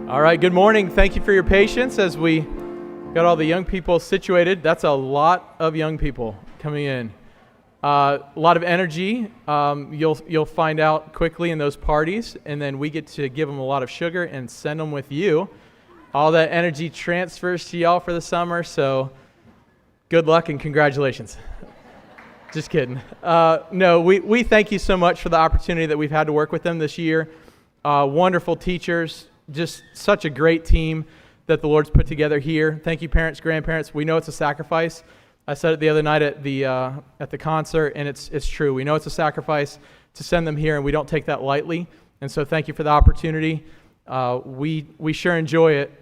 All right, good morning. Thank you for your patience as we got all the young people situated. That's a lot of young people coming in. A lot of energy. You'll find out quickly in those parties, and then we get to give them a lot of sugar and send them with you. All that energy transfers to y'all for the summer, so good luck and congratulations. Just kidding. No, we thank you so much for the opportunity that we've had to work with them this year. Wonderful teachers. Just such a great team that the Lord's put together here. Thank you, parents, grandparents. We know it's a sacrifice. I said it the other night at the concert, and it's true. We know it's a sacrifice to send them here, and we don't take that lightly. And so thank you for the opportunity. We sure enjoy it,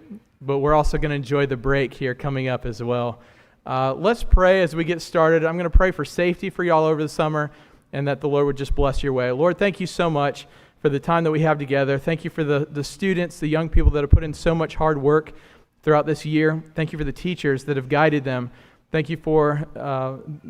but we're also going to enjoy the break here coming up as well. Let's pray as we get started. I'm going to pray for safety for y'all over the summer, and that the Lord would just bless your way. Lord, thank you so much for the time that we have together. Thank you for the students, the young people that have put in so much hard work throughout this year. Thank you for the teachers that have guided them. Thank you for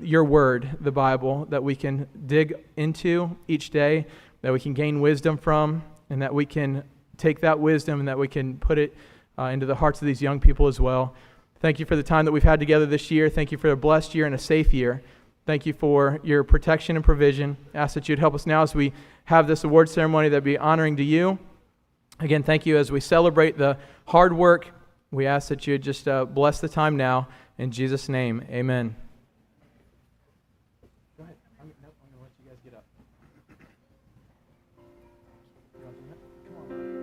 your word, the Bible, that we can dig into each day, that we can gain wisdom from, and that we can take that wisdom and that we can put it into the hearts of these young people as well. Thank you for the time that we've had together this year. Thank you for a blessed year and a safe year. Thank you for your protection and provision. I ask that you'd help us now as we have this award ceremony that be honoring to you. Again, thank you as we celebrate the hard work. We ask that you just bless the time now. In Jesus' name, amen. Go ahead. I'm going to let you guys get up. Come on.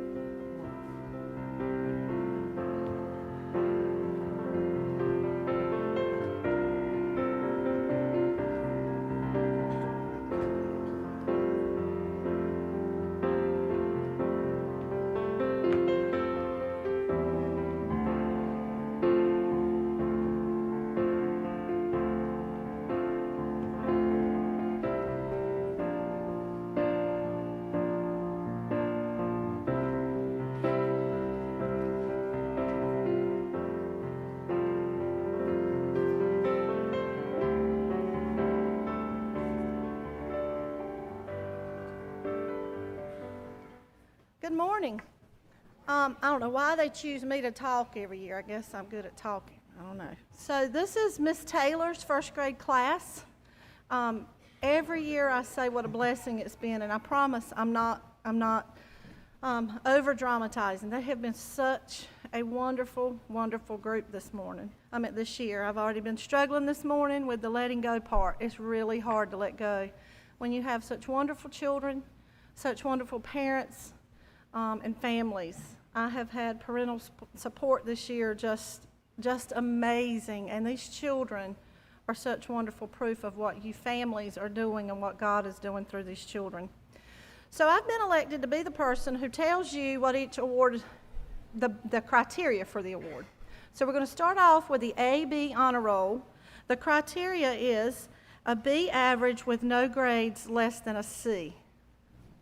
Good morning. I don't know why they choose me to talk every year. I guess I'm good at talking. I don't know. So this is Miss Taylor's first grade class. Every year I say what a blessing it's been, and I promise I'm not over dramatizing. They have been such a wonderful, wonderful group this year. I've already been struggling this morning with the letting go part. It's really hard to let go when you have such wonderful children, such wonderful parents, and families. I have had parental support this year just amazing, and these children are such wonderful proof of what you families are doing and what God is doing through these children. So I've been elected to be the person who tells you what each award, the criteria for the award. So we're going to start off with the A-B honor roll. The criteria is a B average with no grades less than a C.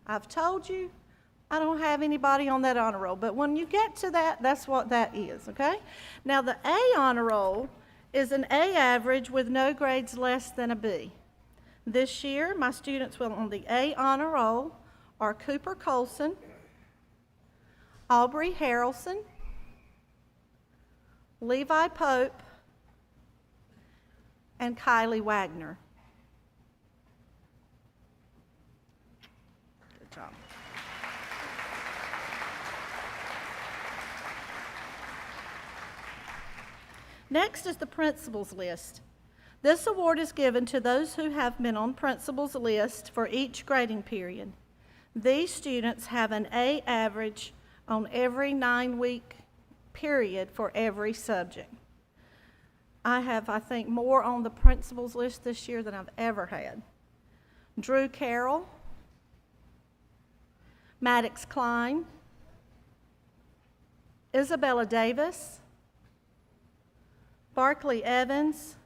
I've told you I don't have anybody on that honor roll, but when you get to that, that's what that is, okay? Now the A honor roll is an A average with no grades less than a B. This year, my students on the A honor roll are Cooper Colson, Aubrey Harrelson, Levi Pope, and Kylie Wagner. Good job. Next is the principals list. This award is given to those who have been on principals list for each grading period. These students have an A average on every 9-week period for every subject. I have, I think, more on the principals list this year than I've ever had. Drew Carroll, Maddox Klein, Isabella Davis, Barkley Evans,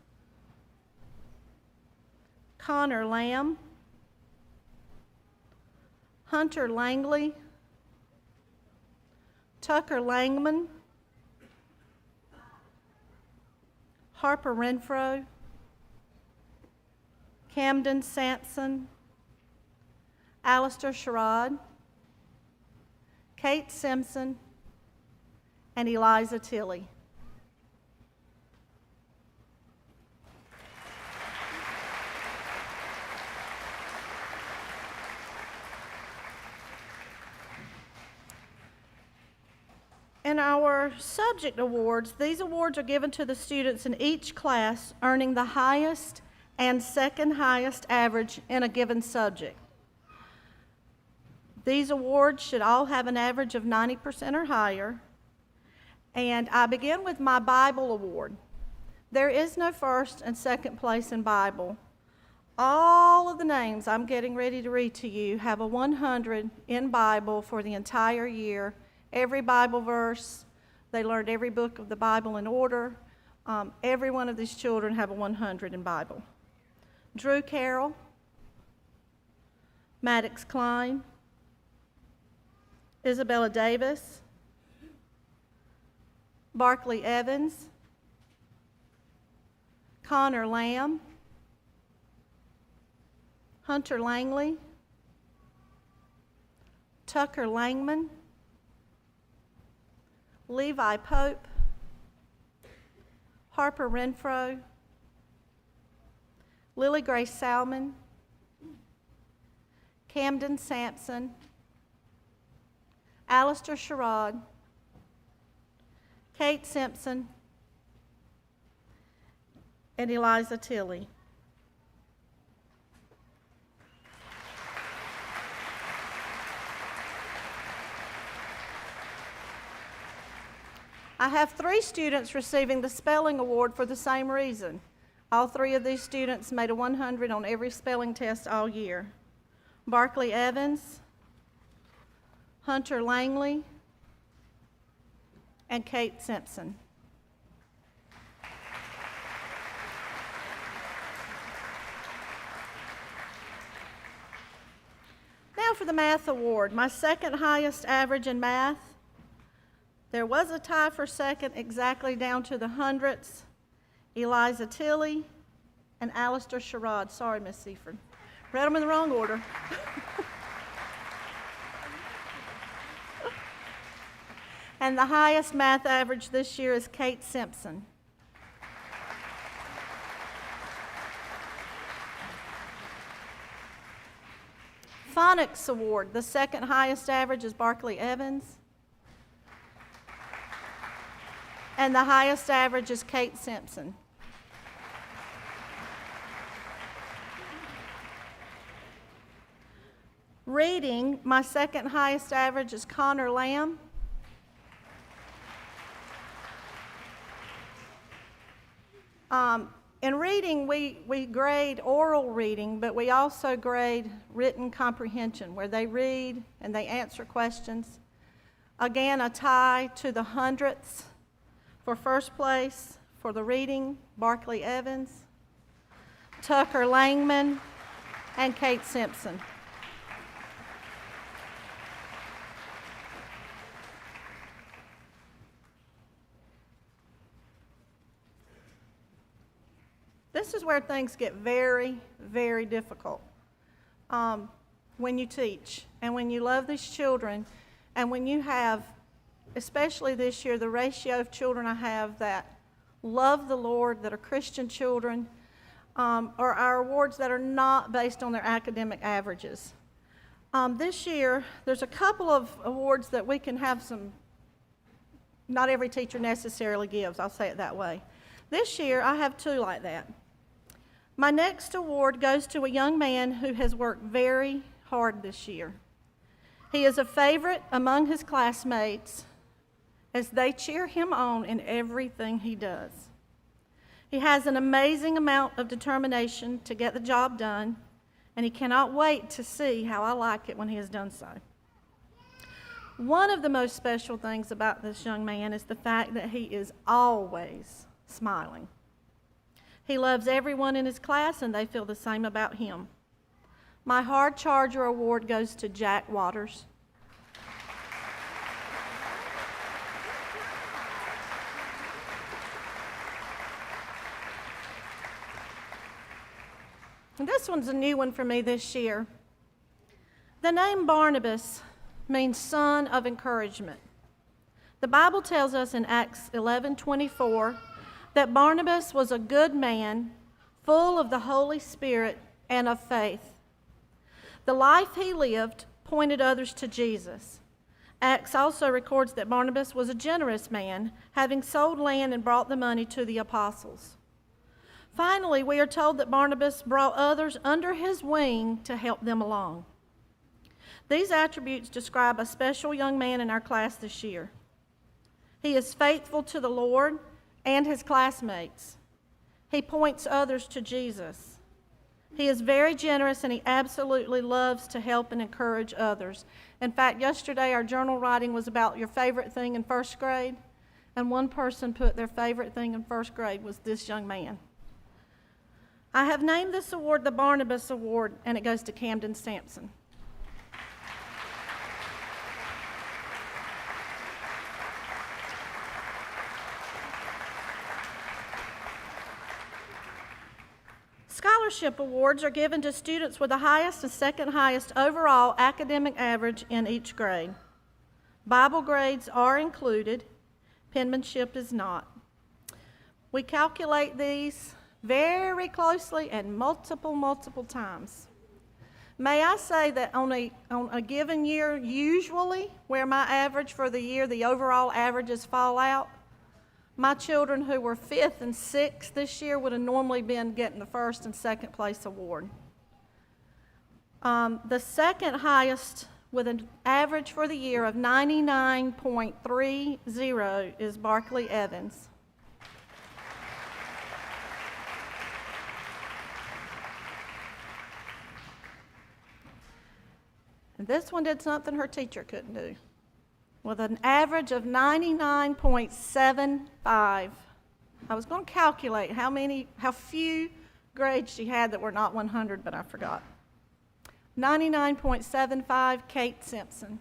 Connor Lamb, Hunter Langley, Tucker Langman, Harper Renfro, Camden Sampson, Alistair Sherrod, Kate Simpson, and Eliza Tilley. In our subject awards, these awards are given to the students in each class earning the highest and second highest average in a given subject. These awards should all have an average of 90% or higher. And I begin with my Bible award. There is no first and second place in Bible. All of the names I'm getting ready to read to you have a 100 in Bible for the entire year. Every Bible verse, they learned every book of the Bible in order. Every one of these children have a 100 in Bible. Drew Carroll, Maddox Klein, Isabella Davis, Barkley Evans, Connor Lamb, Hunter Langley, Tucker Langman, Levi Pope, Harper Renfro, Lily Grace Salmon, Camden Sampson, Alistair Sherrod, Kate Simpson, and Eliza Tilley. I have 3 students receiving the spelling award for the same reason. All 3 of these students made a 100 on every spelling test all year. Barkley Evans, Hunter Langley, and Kate Simpson. Now for the math award, my second highest average in math. There was a tie for second, exactly down to the hundredths. Eliza Tilley and Alistair Sherrod. Sorry, Miss Seaford. Read them in the wrong order. And the highest math average this year is Kate Simpson. Phonics Award, the second highest average is Barkley Evans. And the highest average is Kate Simpson. Reading, my second highest average is Connor Lamb. In reading, we grade oral reading, but we also grade written comprehension, where they read and they answer questions. Again, a tie to the hundredths for first place for the reading, Barkley Evans, Tucker Langman, and Kate Simpson. This is where things get very, very difficult when you teach and when you love these children and when you have, especially this year, the ratio of children I have that love the Lord, that are Christian children, or our awards that are not based on their academic averages. This year, there's a couple of awards that we can have some, not every teacher necessarily gives, I'll say it that way. This year, I have two like that. My next award goes to a young man who has worked very hard this year. He is a favorite among his classmates as they cheer him on in everything he does. He has an amazing amount of determination to get the job done, and he cannot wait to see how I like it when he has done so. One of the most special things about this young man is the fact that he is always smiling. He loves everyone in his class, and they feel the same about him. My Hard Charger Award goes to Jack Waters. And this one's a new one for me this year. The name Barnabas means son of encouragement. The Bible tells us in Acts 11:24 that Barnabas was a good man, full of the Holy Spirit and of faith. The life he lived pointed others to Jesus. Acts also records that Barnabas was a generous man, having sold land and brought the money to the apostles. Finally, we are told that Barnabas brought others under his wing to help them along. These attributes describe a special young man in our class this year. He is faithful to the Lord and his classmates. He points others to Jesus. He is very generous, and he absolutely loves to help and encourage others. In fact, yesterday our journal writing was about your favorite thing in first grade, and one person put their favorite thing in first grade was this young man. I have named this award the Barnabas Award, and it goes to Camden Sampson. Scholarship awards are given to students with the highest and second highest overall academic average in each grade. Bible grades are included, penmanship is not. We calculate these very closely and multiple times. May I say that on a given year, usually where my average for the year, the overall averages fall out, my children who were 5th and 6th this year would have normally been getting the first and second place award. The second highest with an average for the year of 99.30 is Barkley Evans. And this one did something her teacher couldn't do. With an average of 99.75. I was going to calculate how few grades she had that were not 100, but I forgot. 99.75, Kate Simpson.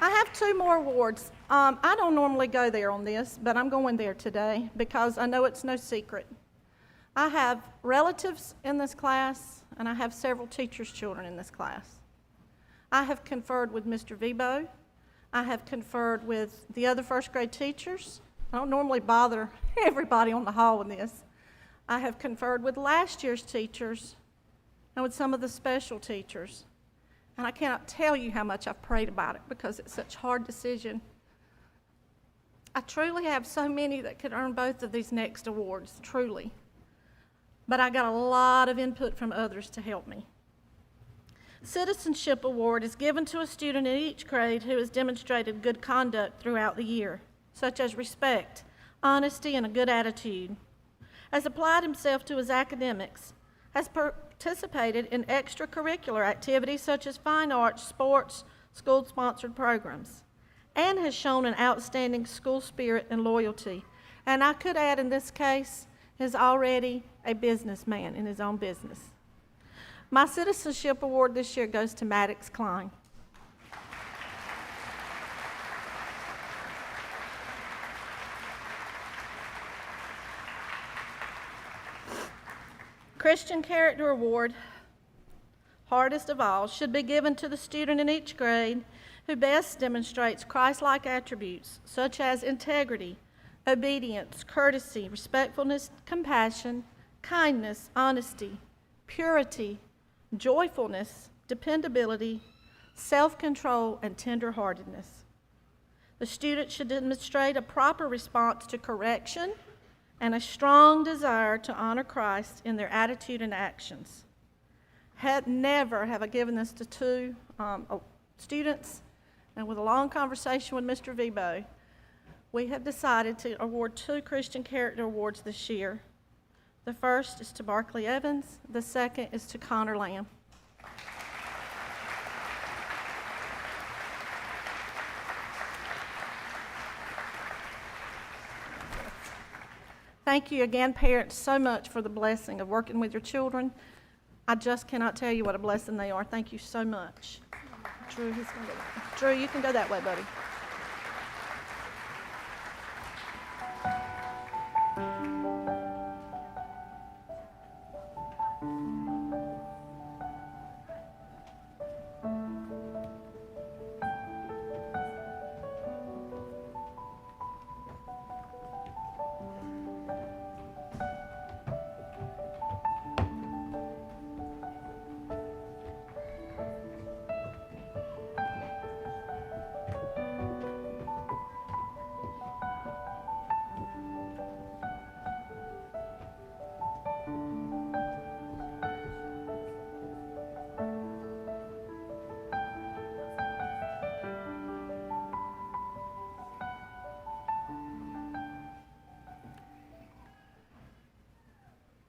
I have two more awards. I don't normally go there on this, but I'm going there today because I know it's no secret. I have relatives in this class. and I have several teachers' children in this class. I have conferred with Mr. Vibo. I have conferred with the other first grade teachers. I don't normally bother everybody on the hall with this. I have conferred with last year's teachers and with some of the special teachers. And I cannot tell you how much I've prayed about it because it's such a hard decision. I truly have so many that could earn both of these next awards, truly. But I got a lot of input from others to help me. Citizenship Award is given to a student in each grade who has demonstrated good conduct throughout the year, such as respect, honesty, and a good attitude, has applied himself to his academics, has participated in extracurricular activities such as fine arts, sports, school-sponsored programs, and has shown an outstanding school spirit and loyalty. And I could add in this case, is already a businessman in his own business. My Citizenship Award this year goes to Maddox Klein. Christian Character Award, hardest of all, should be given to the student in each grade who best demonstrates Christ-like attributes such as integrity, obedience, courtesy, respectfulness, compassion, kindness, honesty, purity, joyfulness, dependability, self-control, and tenderheartedness. The student should demonstrate a proper response to correction and a strong desire to honor Christ in their attitude and actions. Never have I given this to two students, and with a long conversation with Mr. Vibo, we have decided to award 2 Christian Character Awards this year. The first is to Barkley Evans. The second is to Connor Lamb. Thank you again, parents, so much for the blessing of working with your children. I just cannot tell you what a blessing they are. Thank you so much. Drew, he's going to go that way. Drew, you can go that way, buddy.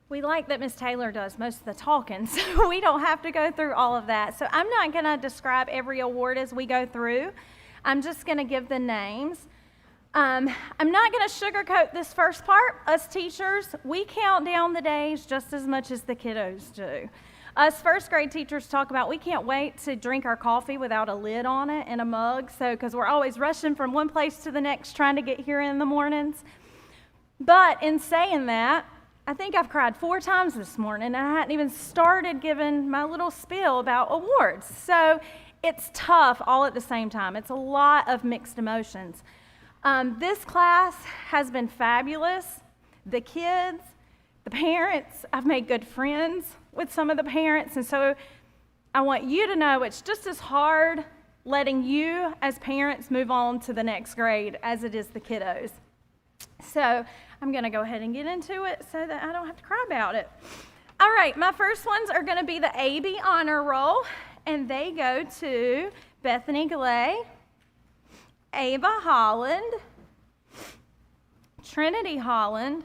We like that Ms. Taylor does most of the talking, so we don't have to go through all of that. So I'm not going to describe every award as we go through. I'm just going to give the names. I'm not going to sugarcoat this first part. Us teachers, we count down the days just as much as the kiddos do. Us first grade teachers talk about we can't wait to drink our coffee without a lid on it and a mug, because we're always rushing from one place to the next trying to get here in the mornings. But in saying that, I think I've cried 4 times this morning, and I hadn't even started giving my little spiel about awards. So it's tough all at the same time. It's a lot of mixed emotions. This class has been fabulous. The kids, the parents, I've made good friends with some of the parents, and so I want you to know it's just as hard letting you as parents move on to the next grade as it is the kiddos. So I'm going to go ahead and get into it so that I don't have to cry about it. All right, my first ones are going to be the AB Honor Roll, and they go to Bethany Glay, Ava Holland, Trinity Holland,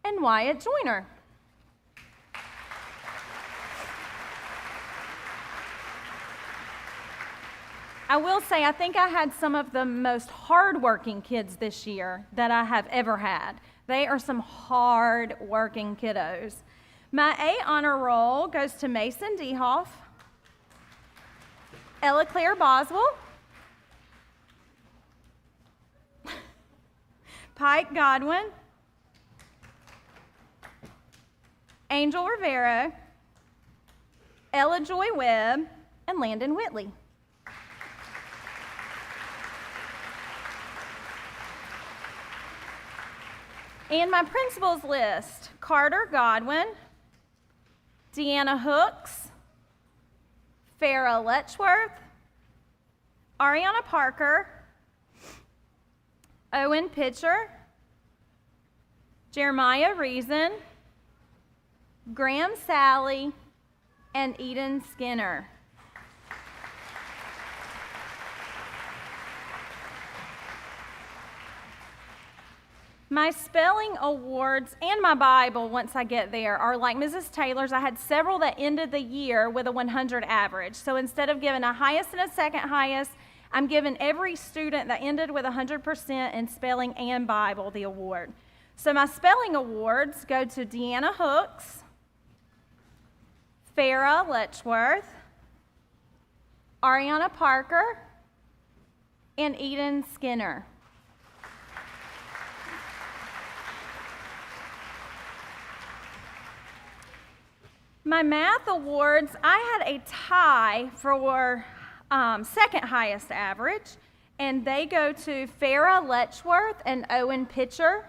and Wyatt Joyner. I will say, I think I had some of the most hard-working kids this year that I have ever had. They are some hard-working kiddos. My A honor roll goes to Mason Dehoff, Ella Claire Boswell, Pike Godwin, Angel Rivero, Ella Joy Webb, and Landon Whitley. And my principals list: Carter Godwin, Deanna Hooks, Farrah Letchworth, Ariana Parker, Owen Pitcher, Jeremiah Reason, Graham Sally, and Eden Skinner. My spelling awards and my Bible, once I get there, are like Mrs. Taylor's. I had several that ended the year with a 100 average. So instead of giving a highest and a second highest, I'm giving every student that ended with 100% in spelling and Bible the award. So my spelling awards go to Deanna Hooks, Farrah Letchworth, Ariana Parker, and Eden Skinner. My math awards, I had a tie for second highest average, and they go to Farrah Letchworth and Owen Pitcher.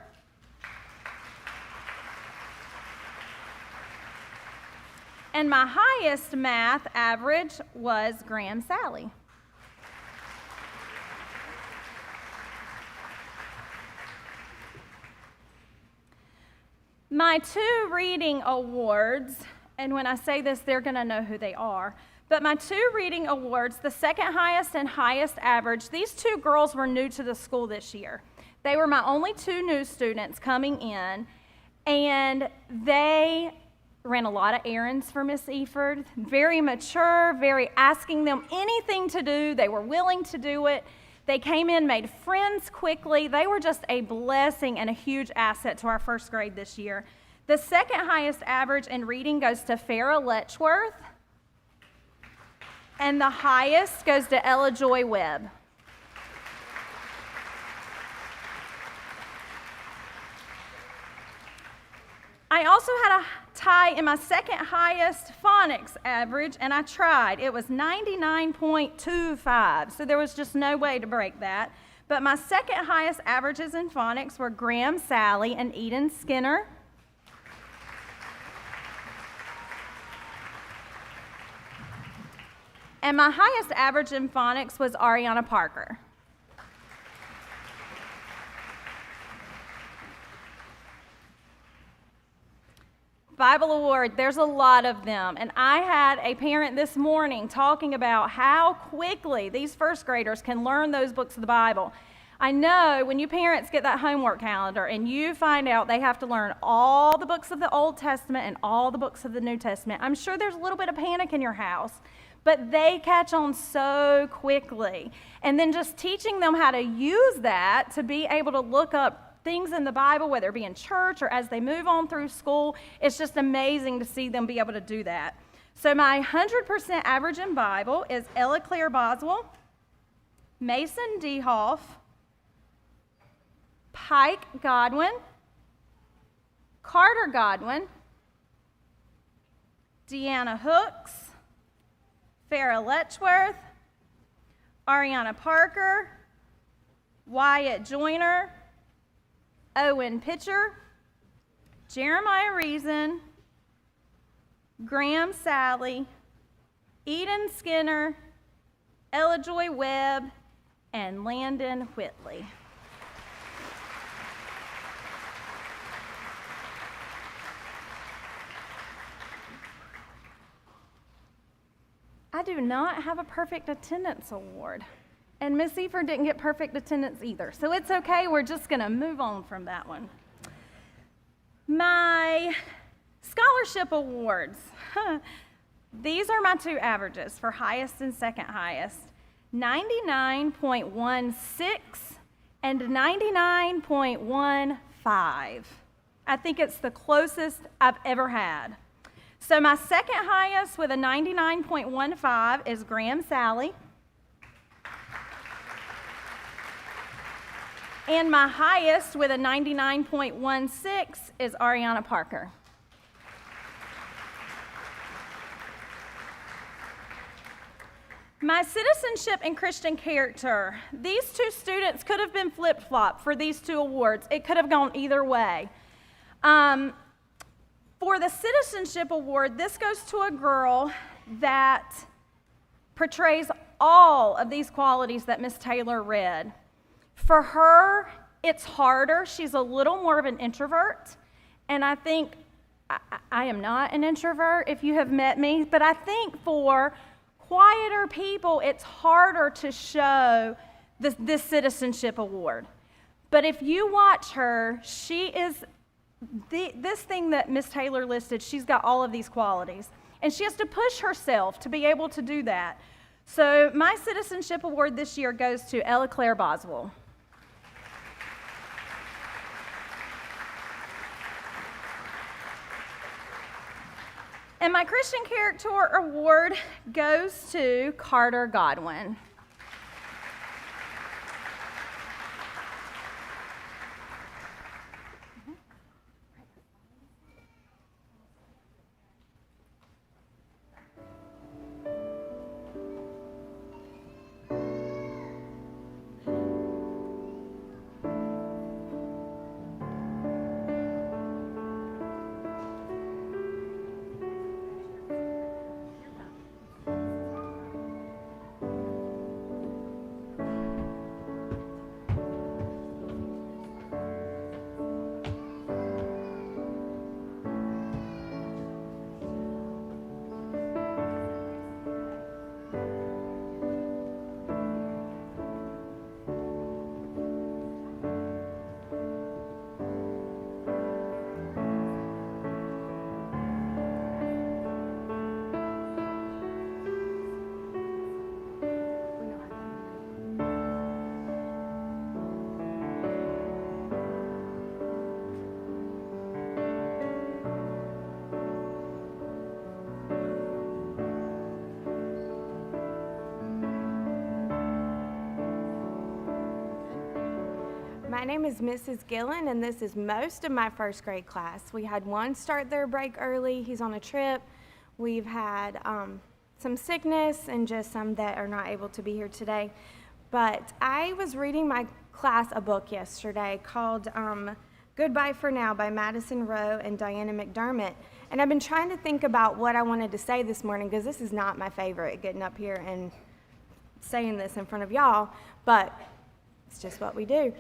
And my highest math average was Graham Sally. My 2 reading awards, and when I say this, they're going to know who they are. But my 2 reading awards, the second highest and highest average, these 2 girls were new to the school this year. They were my only 2 new students coming in, and they ran a lot of errands for Miss Eford. Very mature, very asking them anything to do. They were willing to do it. They came in, made friends quickly. They were just a blessing and a huge asset to our first grade this year. The second highest average in reading goes to Farrah Letchworth, and the highest goes to Ella Joy Webb. I also had a tie in my second highest phonics average, and I tried. It was 99.25, so there was just no way to break that. But my second highest averages in phonics were Graham Sally and Eden Skinner. And my highest average in phonics was Ariana Parker. Bible Award, there's a lot of them. And I had a parent this morning talking about how quickly these first graders can learn those books of the Bible. I know when you parents get that homework calendar and you find out they have to learn all the books of the Old Testament and all the books of the New Testament, I'm sure there's a little bit of panic in your house. But they catch on so quickly. And then just teaching them how to use that to be able to look up things in the Bible, whether it be in church or as they move on through school, it's just amazing to see them be able to do that. So my 100% average in Bible is Ella Claire Boswell, Mason Dehoff, Pike Godwin, Carter Godwin, Deanna Hooks, Farrah Letchworth, Ariana Parker, Wyatt Joyner, Owen Pitcher, Jeremiah Reason, Graham Sally, Eden Skinner, Ella Joy Webb, and Landon Whitley. I do not have a perfect attendance award. And Miss Eford didn't get perfect attendance either. So it's okay, we're just gonna move on from that one. My scholarship awards. These are my 2 averages for highest and second highest. 99.16 and 99.15. I think it's the closest I've ever had. So my second highest with a 99.15 is Graham Sally. And my highest with a 99.16 is Ariana Parker. My citizenship and Christian character. These two students could have been flip-flopped for these two awards. It could have gone either way. For the citizenship award, this goes to a girl that portrays all of these qualities that Miss Taylor read. For her, it's harder. She's a little more of an introvert, and I think I am not an introvert if you have met me, but I think for quieter people, it's harder to show this citizenship award. But if you watch her, she is this thing that Miss Taylor listed, she's got all of these qualities. And she has to push herself to be able to do that. So my citizenship award this year goes to Ella Claire Boswell. And my Christian Character Award goes to Carter Godwin. My name is Mrs. Gillen, and this is most of my first grade class. We had one start their break early. He's on a trip. We've had some sickness and just some that are not able to be here today. But I was reading my class a book yesterday called Goodbye for Now by Madison Rowe and Diana McDermott. And I've been trying to think about what I wanted to say this morning, because this is not my favorite, getting up here and saying this in front of y'all, but it's just what we do.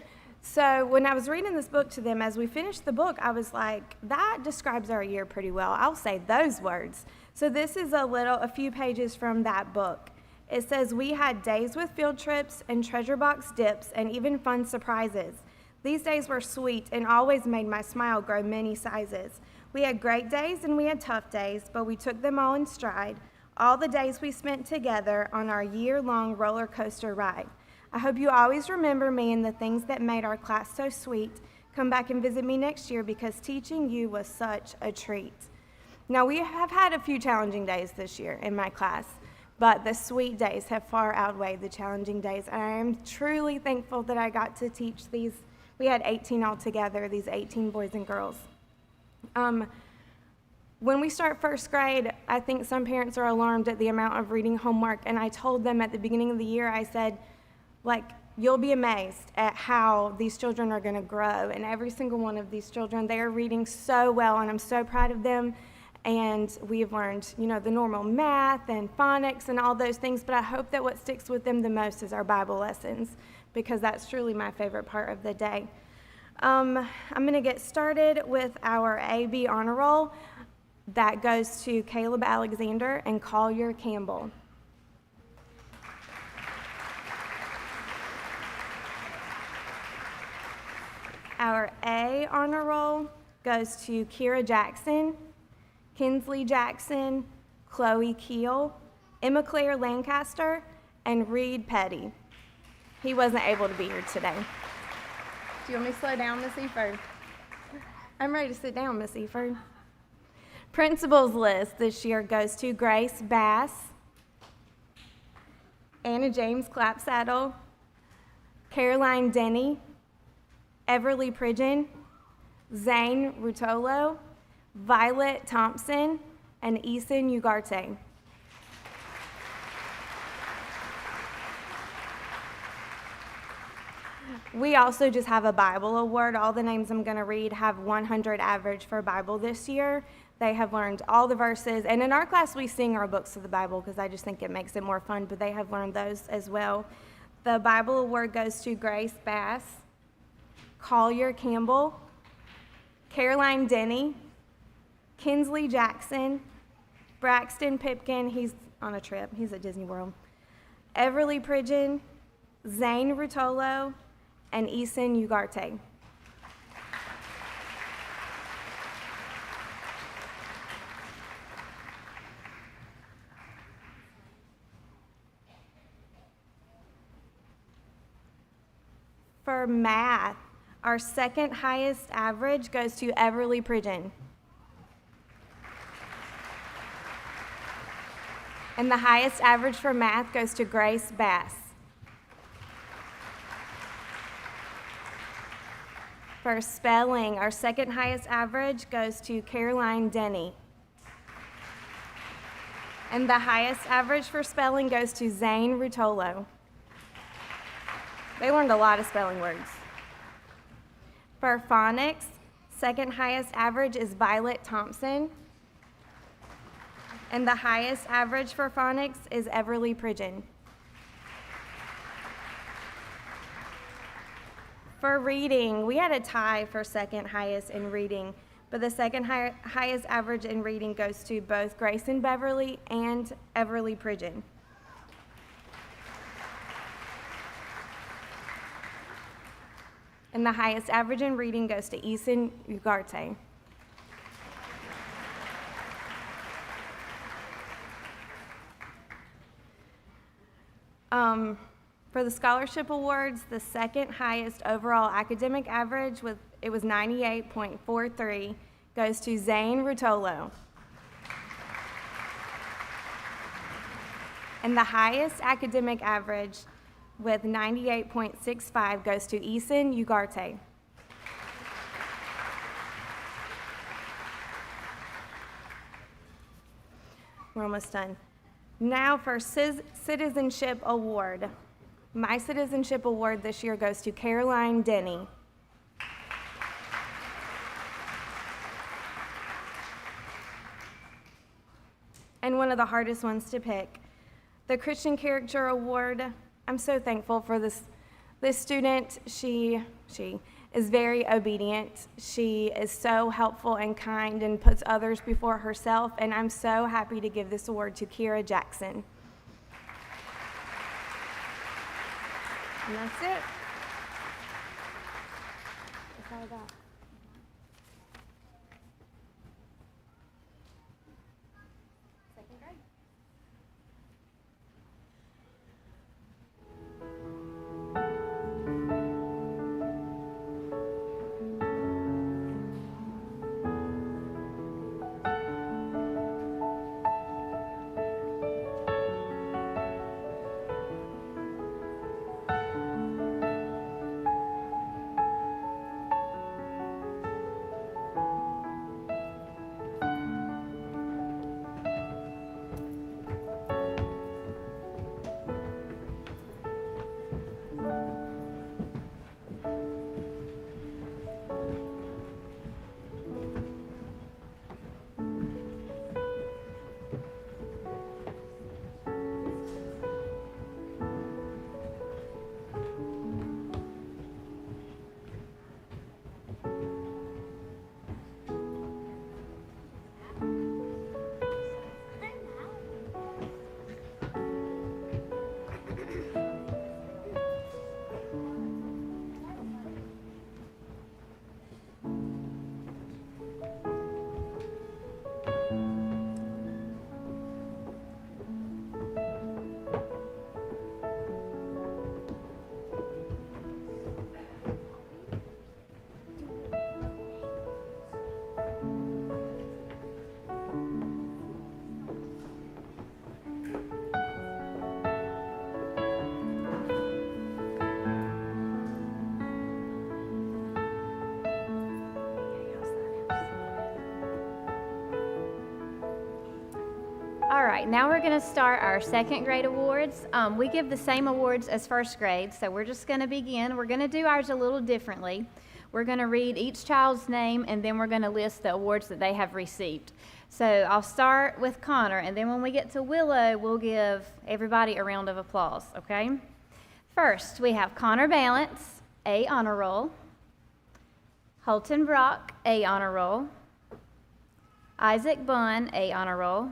So when I was reading this book to them, as we finished the book, I was like, that describes our year pretty well. I'll say those words. So this is a few pages from that book. It says, we had days with field trips and treasure box dips and even fun surprises. These days were sweet and always made my smile grow many sizes. We had great days and we had tough days, but we took them all in stride. All the days we spent together on our year-long roller coaster ride. I hope you always remember me and the things that made our class so sweet. Come back and visit me next year, because teaching you was such a treat. Now, we have had a few challenging days this year in my class, but the sweet days have far outweighed the challenging days. And I am truly thankful that I got to teach these. We had 18 altogether, these 18 boys and girls. When we start first grade, I think some parents are alarmed at the amount of reading homework, and I told them at the beginning of the year, I said, you'll be amazed at how these children are going to grow. And every single one of these children, they are reading so well, and I'm so proud of them. And we've learned, the normal math and phonics and all those things, but I hope that what sticks with them the most is our Bible lessons, because that's truly my favorite part of the day. I'm going to get started with our AB honor roll. That goes to Caleb Alexander and Collier Campbell. Our A honor roll goes to Kira Jackson, Kinsley Jackson, Chloe Keel, Emma Claire Lancaster, and Reed Petty. He wasn't able to be here today. Do you want me to slow down, Miss Eford? I'm ready to sit down, Miss Eford. Principals list this year goes to Grace Bass, Anna James Clapsaddle, Caroline Denny, Everly Pridgeon, Zane Rutolo, Violet Thompson, and Eason Ugarte. We also just have a Bible award. All the names I'm going to read have 100 average for Bible this year. They have learned all the verses. And in our class, we sing our books of the Bible because I just think it makes it more fun, but they have learned those as well. The Bible award goes to Grace Bass, Collier Campbell, Caroline Denny, Kinsley Jackson, Braxton Pipkin, he's on a trip, he's at Disney World, Everly Pridgeon, Zane Rutolo, and Eason Ugarte. For math, our second highest average goes to Everly Pridgeon. And the highest average for math goes to Grace Bass. For spelling, our second highest average goes to Caroline Denny. And the highest average for spelling goes to Zane Rutolo. They learned a lot of spelling words. For phonics, second highest average is Violet Thompson. And the highest average for phonics is Everly Pridgeon. For reading, we had a tie for second highest in reading, but the second highest average in reading goes to both Grayson Beverly and Everly Pridgeon. And the highest average in reading goes to Eason Ugarte. For the scholarship awards, the second highest overall academic average, it was 98.43, goes to Zane Rutolo. And the highest academic average with 98.65 goes to Eason Ugarte. We're almost done. Now for Citizenship Award. My Citizenship Award this year goes to Caroline Denny. And one of the hardest ones to pick, the Christian Character Award. I'm so thankful for this student. She is very obedient. She is so helpful and kind and puts others before herself, and I'm so happy to give this award to Kira Jackson. And that's it. That's all I got. Second grade. right, now we're going to start our second grade awards. We give the same awards as first grade, so we're just going to begin. We're going to do ours a little differently. We're going to read each child's name, and then we're going to list the awards that they have received. So I'll start with Connor, and then when we get to Willow, we'll give everybody a round of applause, okay? First, we have Connor Balance, A honor roll. Holton Brock, A honor roll. Isaac Bunn, A honor roll.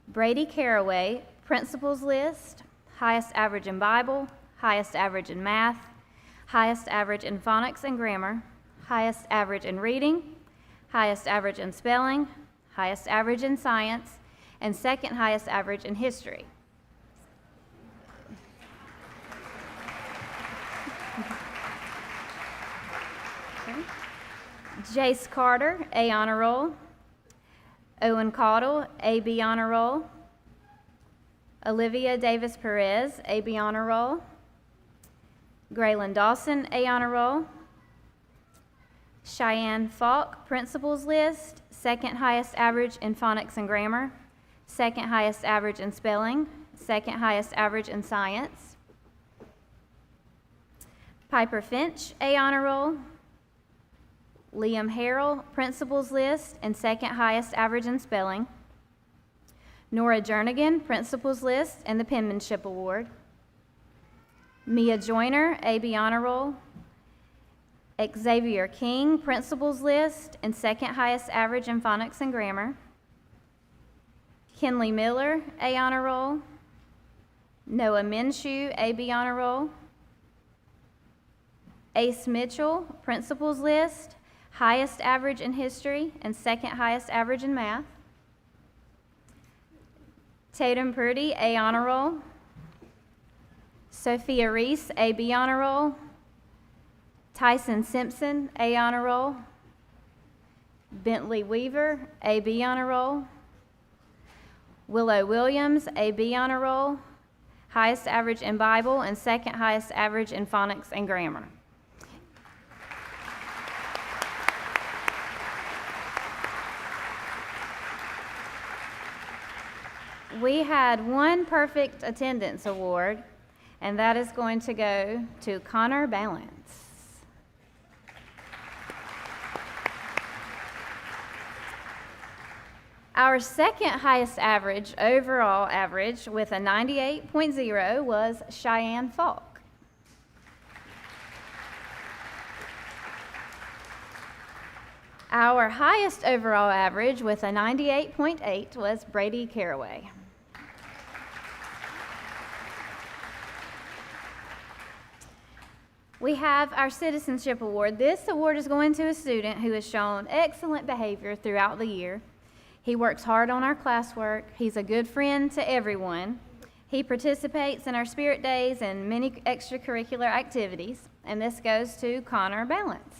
Brady Caraway, Principals List, highest average in Bible, highest average in math, highest average in phonics and grammar, highest average in reading, highest average in spelling, highest average in science, and second highest average in history. Jace Carter, A honor roll. Owen Caudle, AB honor roll. Olivia Davis Perez, AB honor roll. Graylin Dawson, A honor roll. Cheyenne Falk, Principals List, second highest average in phonics and grammar, second highest average in spelling, second highest average in science. Piper Finch, A honor roll. Liam Harrell, Principals List, and second highest average in spelling. Nora Jernigan, Principals List, and the Penmanship Award. Mia Joyner, AB honor roll. Xavier King, Principals List, and second highest average in phonics and grammar. Kenley Miller, A honor roll. Noah Minshew, AB honor roll. Ace Mitchell, Principals List, highest average in history and second highest average in math. Tatum Purdy, A honor roll. Sophia Reese, AB honor roll. Tyson Simpson, A honor roll. Bentley Weaver, AB honor roll. Willow Williams, AB honor roll. Highest average in Bible and second highest average in phonics and grammar. We had one perfect attendance award, and that is going to go to Connor Balance. Our second highest average, overall average, with a 98.0 was Cheyenne Falk. Our highest overall average with a 98.8 was Brady Caraway. We have our Citizenship Award. This award is going to a student who has shown excellent behavior throughout the year. He works hard on our classwork. He's a good friend to everyone. He participates in our spirit days and many extracurricular activities. And this goes to Connor Balance.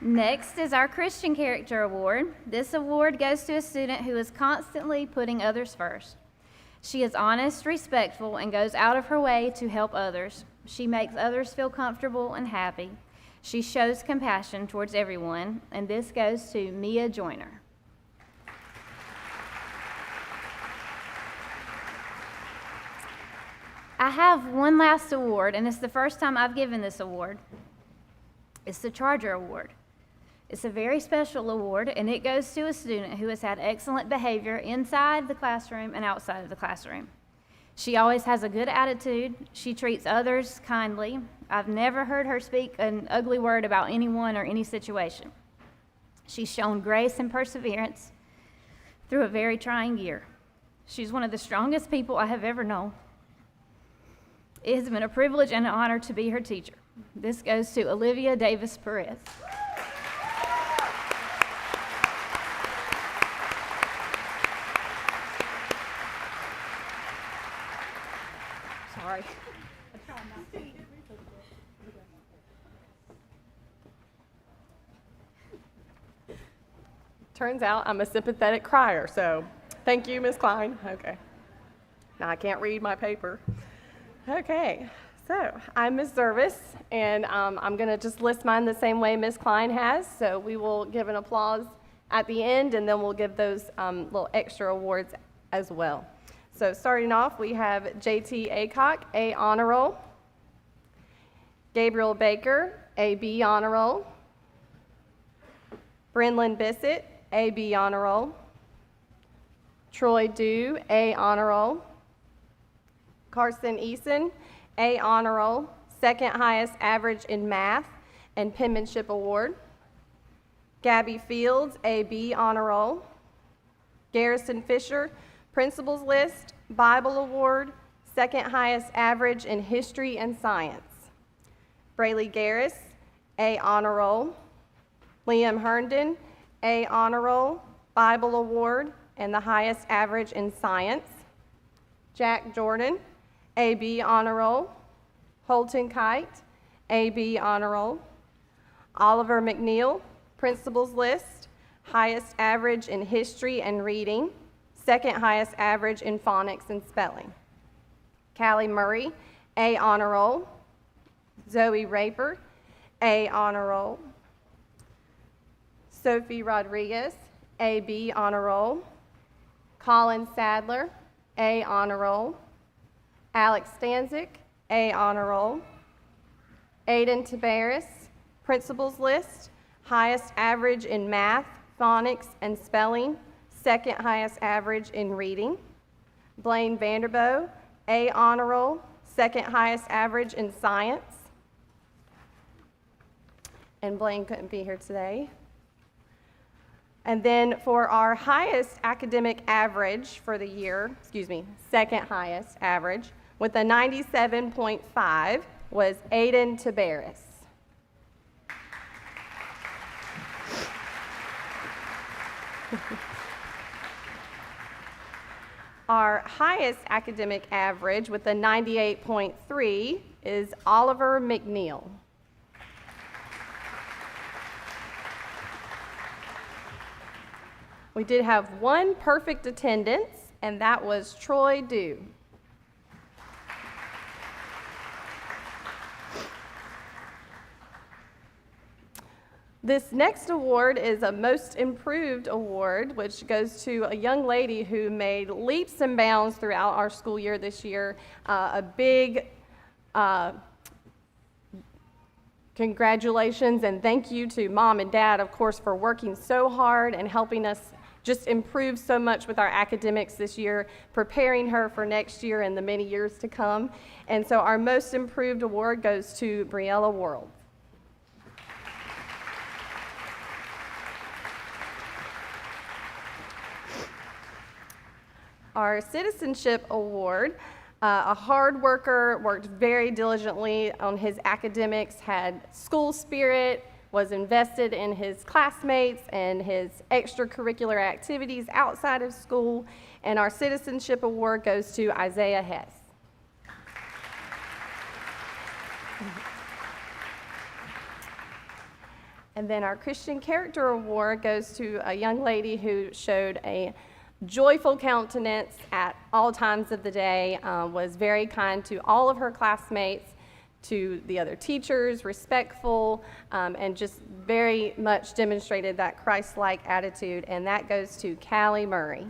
Next is our Christian Character Award. This award goes to a student who is constantly putting others first. She is honest, respectful, and goes out of her way to help others. She makes others feel comfortable and happy. She shows compassion towards everyone, and this goes to Mia Joyner. I have one last award, and it's the first time I've given this award. It's the Charger Award. It's a very special award, and it goes to a student who has had excellent behavior inside the classroom and outside of the classroom. She always has a good attitude. She treats others kindly. I've never heard her speak an ugly word about anyone or any situation. She's shown grace and perseverance through a very trying year. She's one of the strongest people I have ever known. It has been a privilege and an honor to be her teacher. This goes to Olivia Davis Perez. Sorry. Turns out I'm a sympathetic crier, so thank you, Ms. Klein. Okay. Now I can't read my paper. Okay, So I'm Ms. Zervis, and I'm going to just list mine the same way Ms. Klein has. So we will give an applause at the end, and then we'll give those little extra awards as well. So starting off, we have J.T. Aycock, A Honor Roll. Gabriel Baker, A.B. Honor Roll. Brenlyn Bissett, A.B. Honor Roll. Troy Dew, A Honor Roll. Carson Eason, A Honor Roll, second highest average in math and penmanship award. Gabby Fields, A.B. Honor Roll. Garrison Fisher, Principals List, Bible Award, second highest average in history and science. Brayley Garris, A Honor Roll. Liam Herndon, A Honor Roll, Bible Award, and the highest average in science. Jack Jordan, A.B. Honor Roll. Holton Kite, A.B. Honor Roll. Oliver McNeil, Principals List, highest average in history and reading, second highest average in phonics and spelling. Callie Murray, A Honor Roll. Zoe Raper, A Honor Roll. Sophie Rodriguez, A.B. Honor Roll. Colin Sadler, A Honor Roll. Alex Stanzik, A Honor Roll. Aiden Tabaris, Principals List, highest average in math, phonics, and spelling, second highest average in reading. Blaine Vanderboe, A Honor Roll, second highest average in science. And Blaine couldn't be here today. And then for our highest academic average for the year, second highest average, with a 97.5 was Aiden Tabaris. Our highest academic average with a 98.3 is Oliver McNeil. We did have one perfect attendance, and that was Troy Dew. This next award is a Most Improved Award, which goes to a young lady who made leaps and bounds throughout our school year this year. A big congratulations and thank you to Mom and Dad, of course, for working so hard and helping us just improve so much with our academics this year, preparing her for next year and the many years to come. And so our Most Improved Award goes to Briella World. Our Citizenship Award, a hard worker, worked very diligently on his academics, had school spirit, was invested in his classmates and his extracurricular activities outside of school, and our Citizenship Award goes to Isaiah Hess. And then our Christian Character Award goes to a young lady who showed a joyful countenance at all times of the day, was very kind to all of her classmates, to the other teachers, respectful, and just very much demonstrated that Christ-like attitude, and that goes to Callie Murray.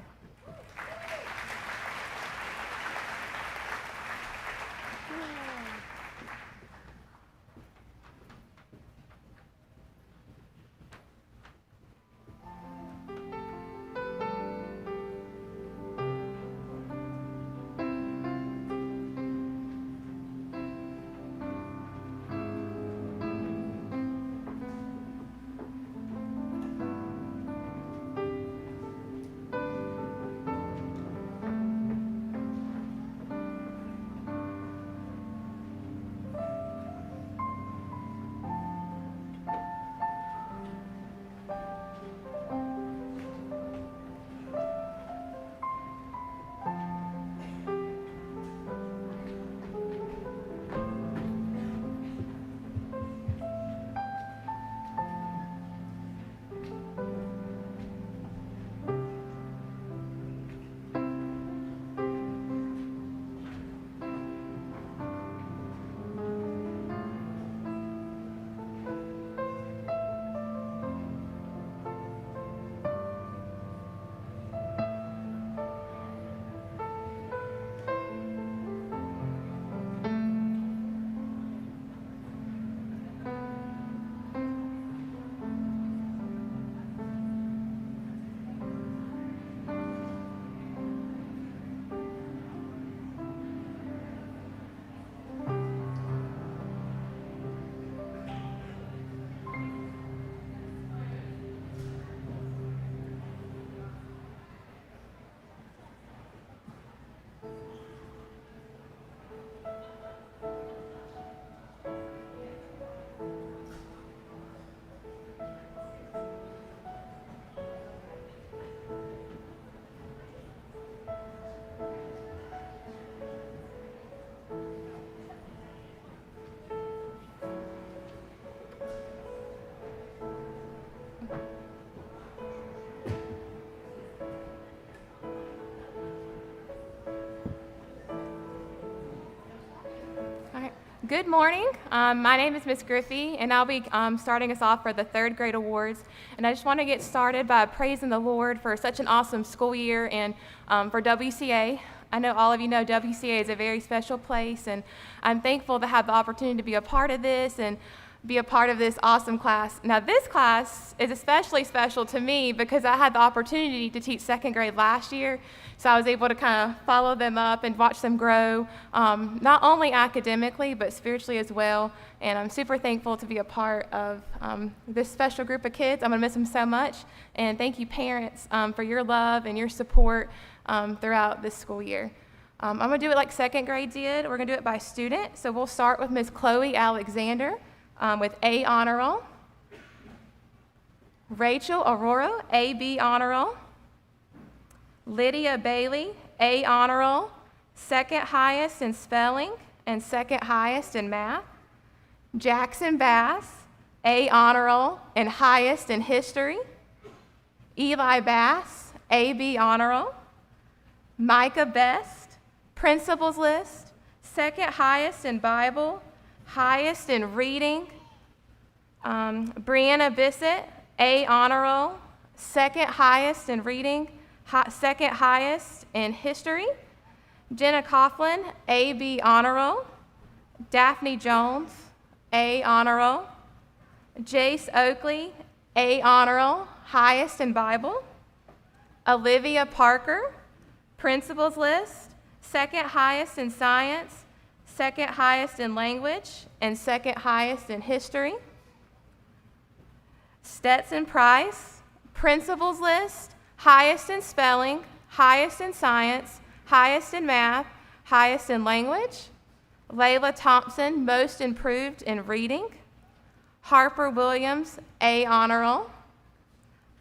Good morning. My name is Miss Griffey, and I'll be starting us off for the third grade awards. And I just want to get started by praising the Lord for such an awesome school year and for WCA. I know all of you know WCA is a very special place, and I'm thankful to have the opportunity to be a part of this and be a part of this awesome class. Now, this class is especially special to me because I had the opportunity to teach second grade last year, so I was able to kind of follow them up and watch them grow, not only academically, but spiritually as well. And I'm super thankful to be a part of this special group of kids. I'm going to miss them so much. And thank you, parents, for your love and your support throughout this school year. I'm going to do it like second grade did. We're going to do it by student. So we'll start with Miss Chloe Alexander with A honor roll. Rachel Aurora, AB honor roll. Lydia Bailey, A honor roll, second highest in spelling and second highest in math. Jackson Bass, A honor roll and highest in history. Eli Bass, AB honor roll. Micah Best, principals list, second highest in Bible, highest in reading. Brianna Bissett, A honor roll, second highest in reading, second highest in history. Jenna Coughlin, AB honor roll. Daphne Jones, A honor roll. Jace Oakley, A honor roll, highest in Bible. Olivia Parker, principals list, second highest in science, second highest in language, and second highest in history. Stetson Price, principals list, highest in spelling, highest in science, highest in math, highest in language. Layla Thompson, most improved in reading. Harper Williams, A honor roll.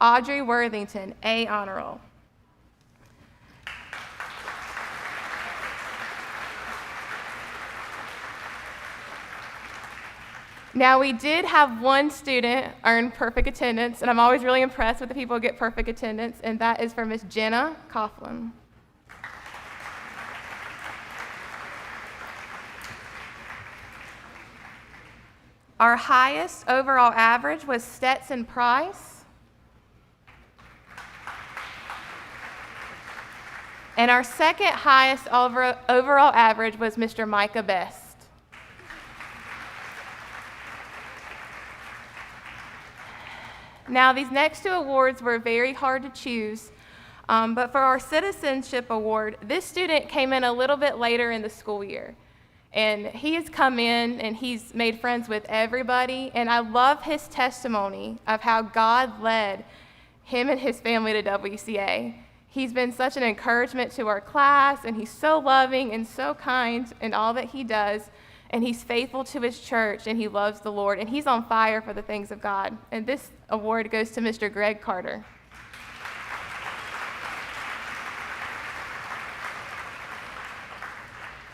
Audrey Worthington, A honor roll. Now, we did have one student earn perfect attendance, and I'm always really impressed with the people who get perfect attendance, and that is for Miss Jenna Coughlin. Our highest overall average was Stetson Price. And our second highest overall average was Mr. Micah Best. Now, these next two awards were very hard to choose, but for our citizenship award, this student came in a little bit later in the school year. And he has come in and he's made friends with everybody, and I love his testimony of how God led him and his family to WCA. He's been such an encouragement to our class, and he's so loving and so kind in all that he does. And he's faithful to his church, and he loves the Lord, and he's on fire for the things of God. And this award goes to Mr. Greg Carter.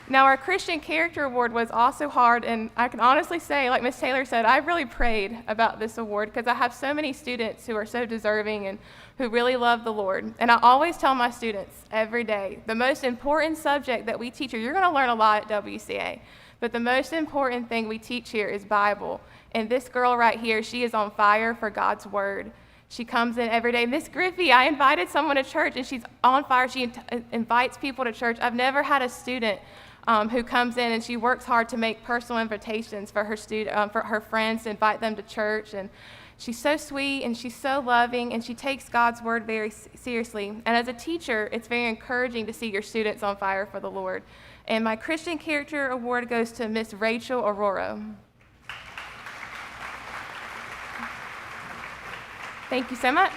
Now, our Christian Character Award was also hard, and I can honestly say, like Ms. Taylor said, I really prayed about this award because I have so many students who are so deserving and who really love the Lord. And I always tell my students every day, the most important subject that we teach you, you're going to learn a lot at WCA. But the most important thing we teach here is Bible. And this girl right here, she is on fire for God's word. She comes in every day. Miss Griffey, I invited someone to church, and she's on fire. She invites people to church. I've never had a student who comes in and she works hard to make personal invitations for her friends to invite them to church. And she's so sweet and she's so loving, and she takes God's word very seriously. And as a teacher, it's very encouraging to see your students on fire for the Lord. And my Christian Character Award goes to Miss Rachel Aurora. Thank you so much.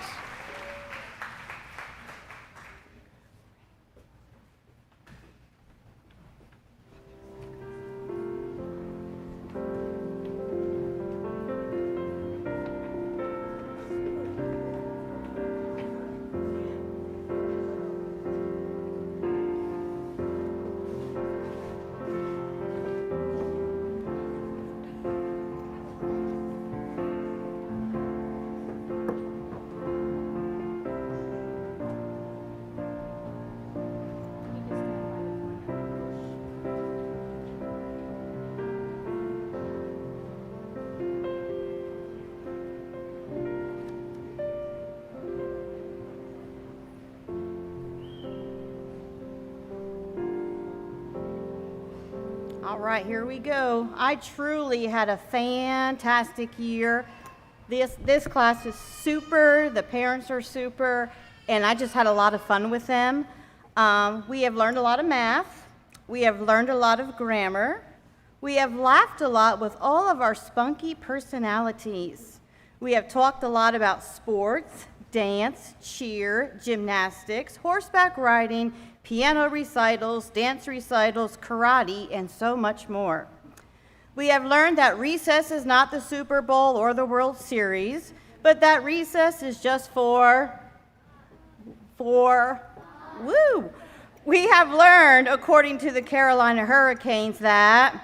All right, here we go. I truly had a fantastic year. This class is super, the parents are super, and I just had a lot of fun with them. We have learned a lot of math. We have learned a lot of grammar. We have laughed a lot with all of our spunky personalities. We have talked a lot about sports, dance, cheer, gymnastics, horseback riding, piano recitals, dance recitals, karate, and so much more. We have learned that recess is not the Super Bowl or the World Series, but that recess is just for woo! We have learned, according to the Carolina Hurricanes, that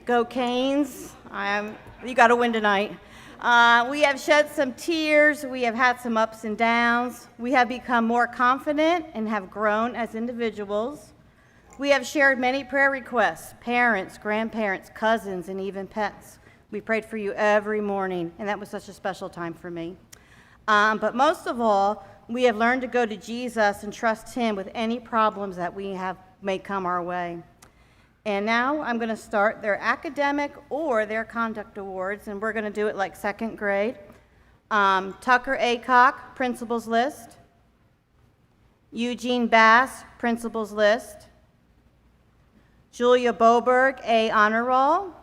go Canes. You got to win tonight. We have shed some tears. We have had some ups and downs. We have become more confident and have grown as individuals. We have shared many prayer requests, parents, grandparents, cousins, and even pets. We prayed for you every morning, and that was such a special time for me. But most of all, we have learned to go to Jesus and trust him with any problems that may come our way. And now I'm going to start their academic or their conduct awards, and we're going to do it like second grade. Tucker Acock, principal's list. Eugene Bass, principal's list. Julia Boberg, A honor roll.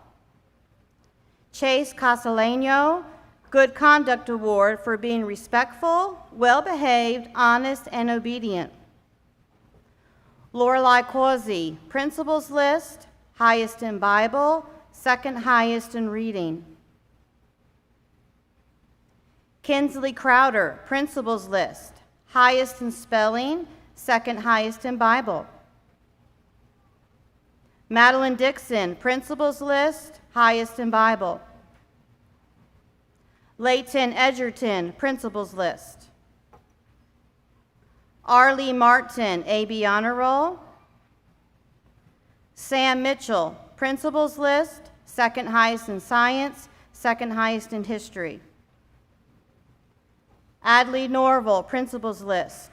Chase Casaleno, good conduct award for being respectful, well-behaved, honest, and obedient. Lorelei Causey, principal's list, highest in Bible, second highest in reading. Kinsley Crowder, principal's list, highest in spelling, second highest in Bible. Madeline Dixon, principal's list, highest in Bible. Leighton Edgerton, principal's list. Arlie Martin, AB honor roll. Sam Mitchell, principal's list, second highest in science, second highest in history. Adley Norval, principal's list.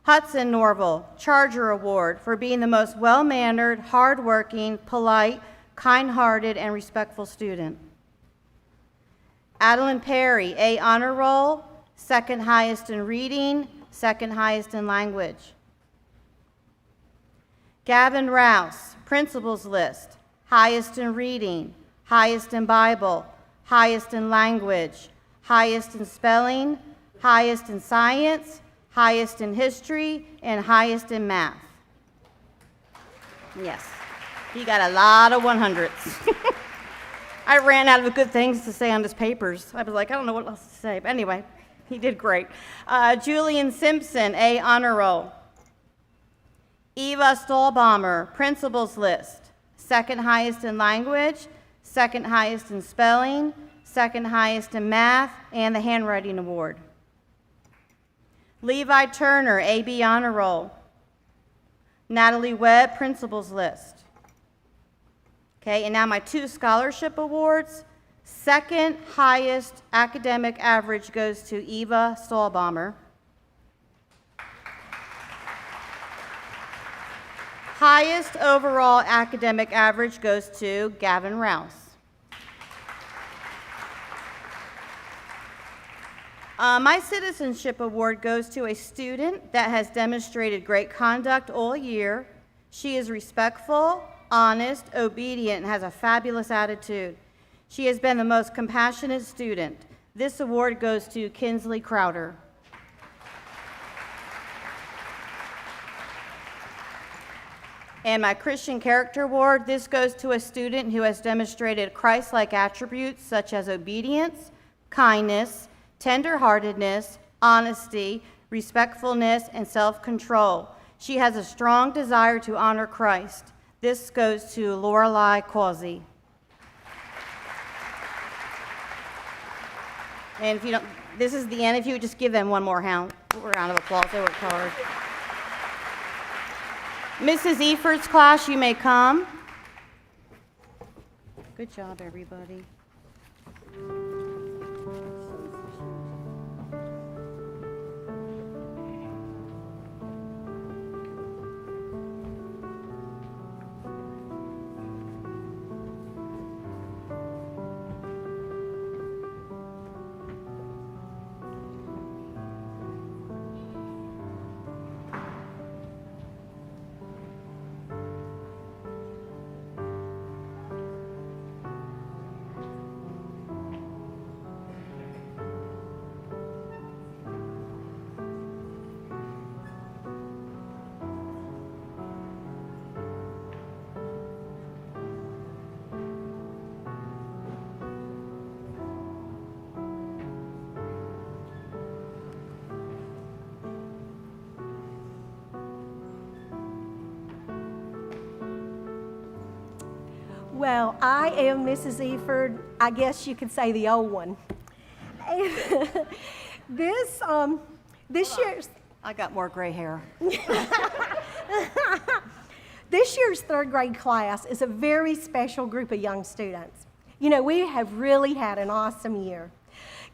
Hudson Norval, Charger Award for being the most well-mannered, hardworking, polite, kind-hearted, and respectful student. Adeline Perry, A honor roll, second highest in reading, second highest in language. Gavin Rouse, principal's list, highest in reading, highest in Bible, highest in language, highest in spelling, highest in science, highest in history, and highest in math. Yes, he got a lot of 100s. I ran out of good things to say on his papers. I was like, I don't know what else to say, but anyway. He did great. Julian Simpson, A honor roll. Eva Stahlbaumer, principal's list, second highest in language, second highest in spelling, second highest in math, and the handwriting award. Levi Turner, AB honor roll. Natalie Webb, principal's list. Okay, and now my two scholarship awards. Second highest academic average goes to Eva Stahlbaumer. Highest overall academic average goes to Gavin Rouse. My citizenship award goes to a student that has demonstrated great conduct all year. She is respectful, honest, obedient, and has a fabulous attitude. She has been the most compassionate student. This award goes to Kinsley Crowder. And my Christian Character Award, this goes to a student who has demonstrated Christ-like attributes such as obedience, kindness, tenderheartedness, honesty, respectfulness, and self-control. She has a strong desire to honor Christ. This goes to Lorelei Causey. And if you don't, this is the end. If you would just give them one more round of applause, they worked hard. Mrs. Eford's class, you may come. Good job, everybody. Well, I am Mrs. Eford. I guess you could say the old one. And this year's I got more gray hair. this year's third grade class is a very special group of young students. You know, we have really had an awesome year.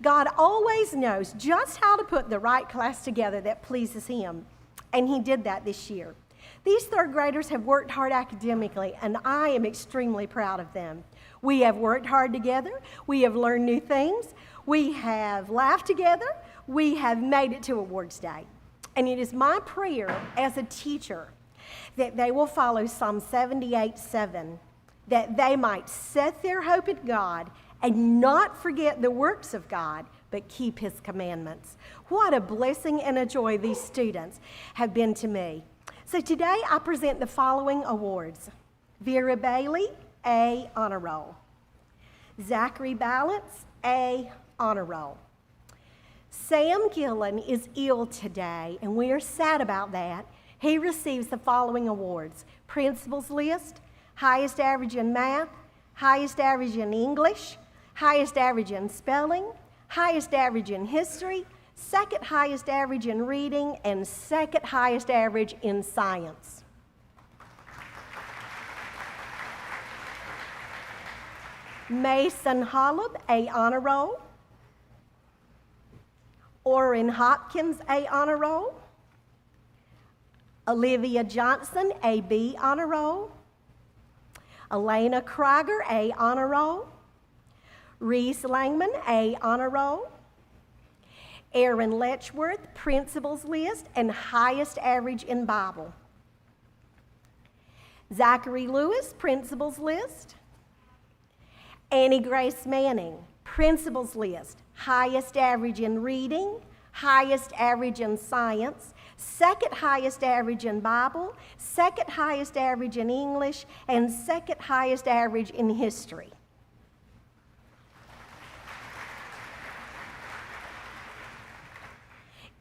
God always knows just how to put the right class together that pleases Him, and He did that this year. These third graders have worked hard academically, and I am extremely proud of them. We have worked hard together. We have learned new things. We have laughed together. We have made it to Awards Day. And it is my prayer as a teacher that they will follow Psalm 78:7, that they might set their hope in God and not forget the works of God, but keep His commandments. What a blessing and a joy these students have been to me. So today I present the following awards. Vera Bailey, A, Honor Roll. Zachary Balance, A, Honor Roll. Sam Gillen is ill today, and we are sad about that. He receives the following awards: Principal's List, Highest Average in Math, Highest Average in English, Highest Average in Spelling, Highest Average in History, Second Highest Average in Reading, and Second Highest Average in Science. Mason Holub, A, Honor Roll. Orrin Hopkins, A, Honor Roll. Olivia Johnson, A, B, Honor Roll. Elena Krieger, A, Honor Roll. Reese Langman, A, Honor Roll. Aaron Letchworth, Principal's List, and Highest Average in Bible. Zachary Lewis, Principal's List. Annie Grace Manning, Principal's List, Highest Average in Reading, Highest Average in Science, Second Highest Average in Bible, Second Highest Average in English, and Second Highest Average in History.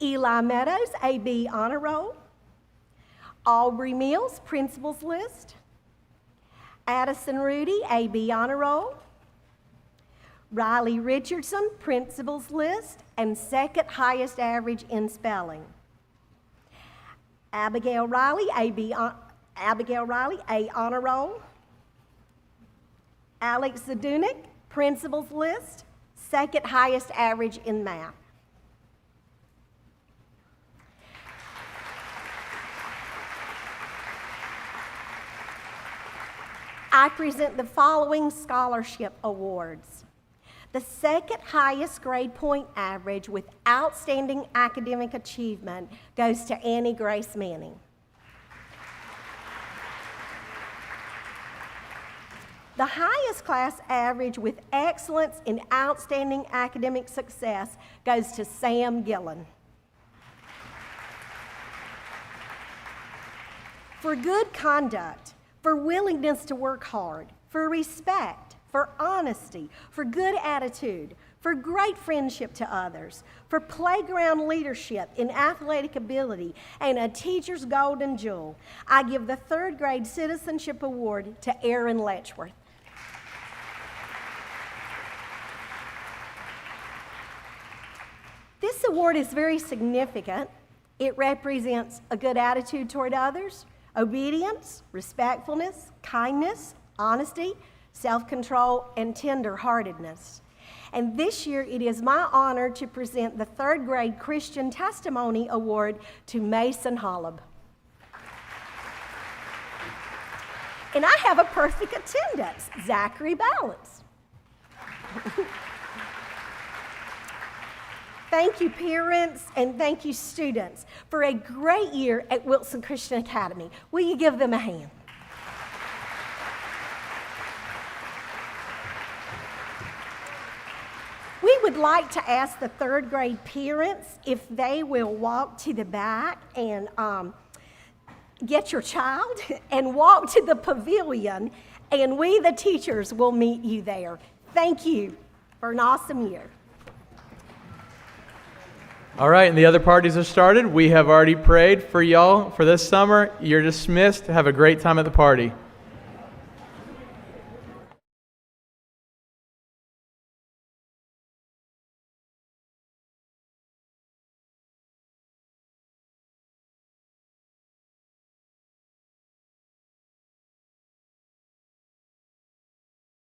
Eli Meadows, AB Honor Roll. Aubrey Mills, Principal's List. Addison Rudy, AB Honor Roll. Riley Richardson, Principal's List, and Second Highest Average in Spelling. Abigail Riley, A, Honor Roll. Alex Zadunik, Principal's List, Second Highest Average in Math. I present the following scholarship awards. The second highest grade point average with outstanding academic achievement goes to Annie Grace Manning. The highest class average with excellence and outstanding academic success goes to Sam Gillen. For good conduct, for willingness to work hard, for respect, for honesty, for good attitude, for great friendship to others, for playground leadership in athletic ability, and a teacher's golden jewel, I give the third grade citizenship award to Aaron Letchworth. This award is very significant. It represents a good attitude toward others, obedience, respectfulness, kindness, honesty, self-control, and tender-heartedness. And this year, it is my honor to present the third grade Christian Testimony Award to Mason Holub. And I have a perfect attendance, Zachary Balance. Thank you, parents, and thank you, students, for a great year at Wilson Christian Academy. Will you give them a hand? We would like to ask the third grade parents if they will walk to the back and get your child and walk to the pavilion, and we, the teachers, will meet you there. Thank you for an awesome year. All right, and the other parties have started. We have already prayed for y'all for this summer. You're dismissed. Have a great time at the party.